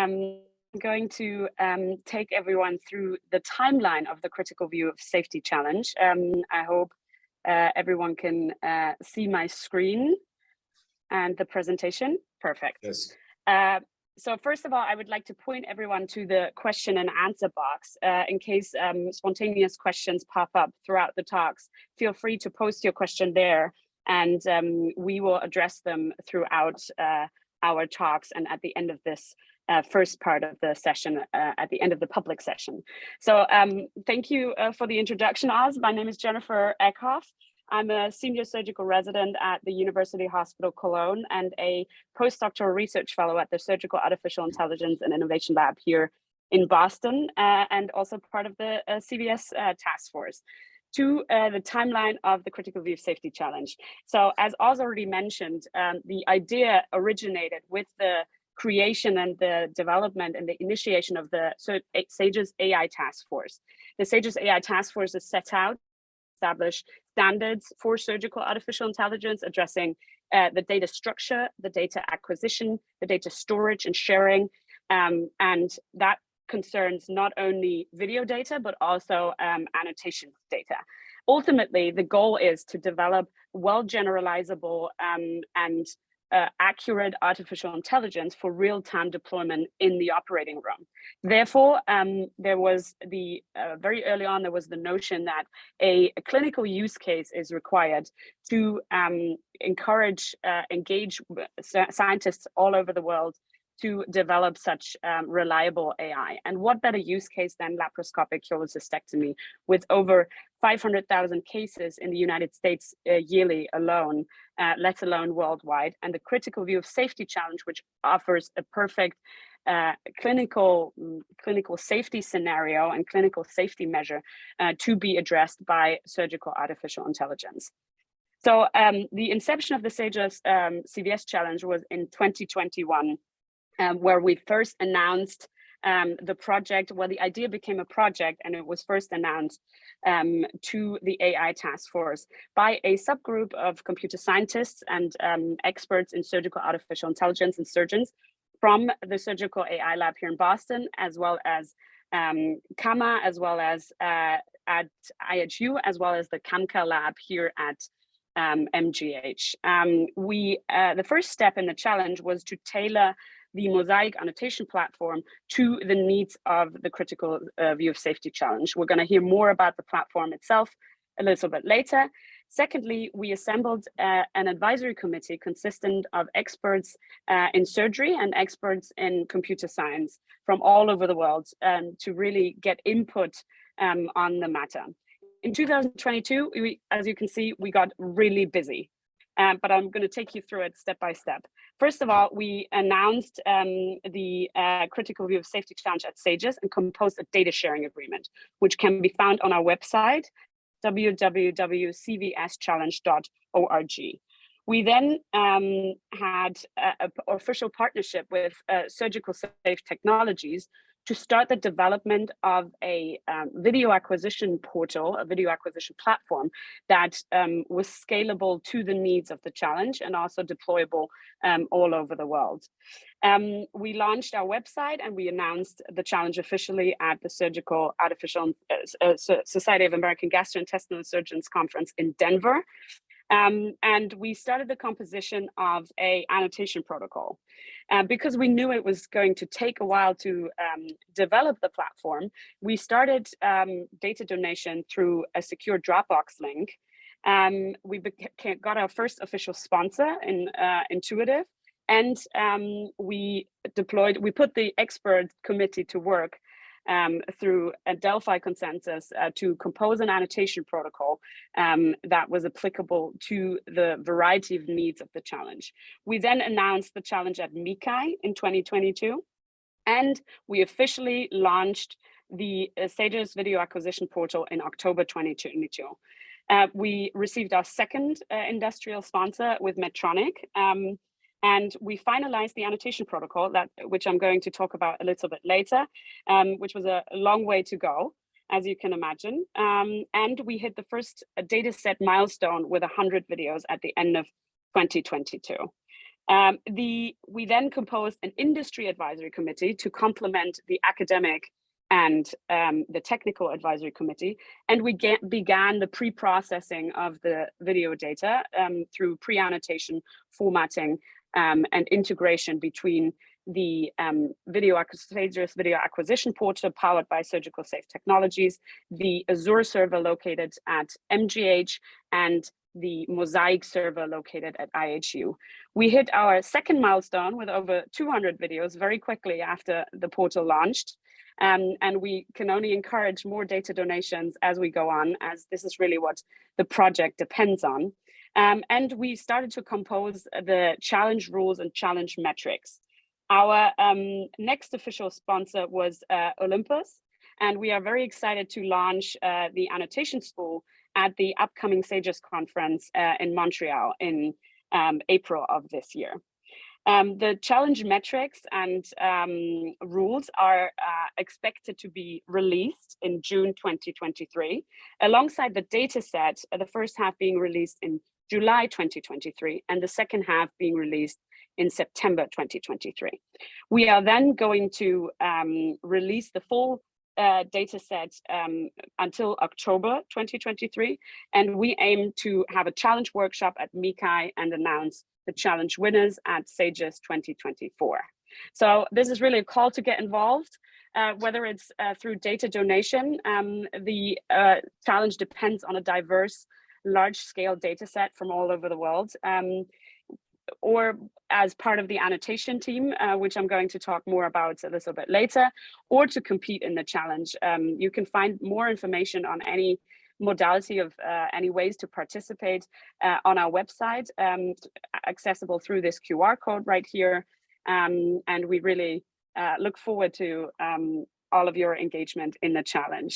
I'm going to take everyone through the timeline of the Critical View of Safety Challenge. I hope everyone can see my screen and the presentation. Perfect. Yes. So first of all, I would like to point everyone to the question and answer box. In case spontaneous questions pop up throughout the talks, feel free to post your question there, and we will address them throughout our talks and at the end of this first part of the session, at the end of the public session. So thank you for the introduction, Oz. My name is Jennifer Eckhoff. I'm a senior surgical resident at the University Hospital Cologne and a postdoctoral research fellow at the Surgical Artificial Intelligence and Innovation Lab here in Boston, and also part of the CVS task force. To the timeline of the Critical View of Safety Challenge. So as Oz already mentioned, the idea originated with the creation and the development and the initiation of the SAGES AI task force. The SAGES AI task force is set out to establish standards for surgical artificial intelligence, addressing the data structure, the data acquisition, the data storage and sharing, and that concerns not only video data, but also annotation data. Ultimately, the goal is to develop well-generalizable and accurate artificial intelligence for real-time deployment in the operating room. Therefore, there was very early on, there was the notion that a clinical use case is required to engage scientists all over the world to develop such reliable AI. And what better use case than laparoscopic cholecystectomy, with over 500,000 cases in the United States yearly alone, let alone worldwide, and the Critical View of Safety Challenge, which offers a perfect clinical safety scenario and clinical safety measure to be addressed by surgical artificial intelligence. So the inception of the SAGES CVS Challenge was in 2021. Where we first announced the project, well, the idea became a project, and it was first announced to the AI task force by a subgroup of computer scientists and experts in surgical artificial intelligence and surgeons from the Surgical AI Lab here in Boston, as well as CAMA, as well as at IHU, as well as the CAMCA lab here at MGH. The first step in the challenge was to tailor the Mosaic annotation platform to the needs of the Critical View of Safety Challenge. We're going to hear more about the platform itself a little bit later. Secondly, we assembled an advisory committee consisting of experts in surgery and experts in computer science from all over the world to really get input on the matter. In 2022, as you can see, we got really busy. But I'm going to take you through it step by step. First of all, we announced the Critical View of Safety Challenge at SAGES and composed a data sharing agreement, which can be found on our website, www.cvschallenge.org. We then had an official partnership with Surgical Safe Technologies to start the development of a video acquisition portal, a video acquisition platform that was scalable to the needs of the challenge and also deployable all over the world. We launched our website and we announced the challenge officially at the Surgical Artificial Society of American Gastrointestinal Surgeons Conference in Denver. And we started the composition of an annotation protocol. Because we knew it was going to take a while to develop the platform, we started data donation through a secure Dropbox link. We got our first official sponsor in Intuitive, and we put the expert committee to work through a Delphi consensus to compose an annotation protocol that was applicable to the variety of needs of the challenge. We then announced the challenge at MICAI in 2022, and we officially launched the SAGES video acquisition portal in October 2022. We received our second industrial sponsor with Medtronic, and we finalized the annotation protocol, which I'm going to talk about a little bit later, which was a long way to go, as you can imagine. And we hit the first data set milestone with 100 videos at the end of 2022. We then composed an industry advisory committee to complement the academic and the technical advisory committee, and we began the pre-processing of the video data through pre-annotation, formatting, and integration between the SAGES video acquisition portal powered by Surgical Safe Technologies, the Azure server located at MGH, and the Mosaic server located at IHU. We hit our second milestone with over 200 videos very quickly after the portal launched. And we can only encourage more data donations as we go on, as this is really what the project depends on. And we started to compose the challenge rules and challenge metrics. Our next official sponsor was Olympus, and we are very excited to launch the annotation school at the upcoming SAGES conference in Montreal in April of this year. The challenge metrics and rules are expected to be released in June 2023, alongside the data set, the first half being released in July 2023, and the second half being released in September 2023. We are then going to release the full data set until October 2023, and we aim to have a challenge workshop at MICAI and announce the challenge winners at SAGES 2024. So this is really a call to get involved, whether it's through data donation. The challenge depends on a diverse, large-scale data set from all over the world, or as part of the annotation team, which I'm going to talk more about a little bit later, or to compete in the challenge. You can find more information on any modality of any ways to participate on our website, accessible through this QR code right here. And we really look forward to all of your engagement in the challenge.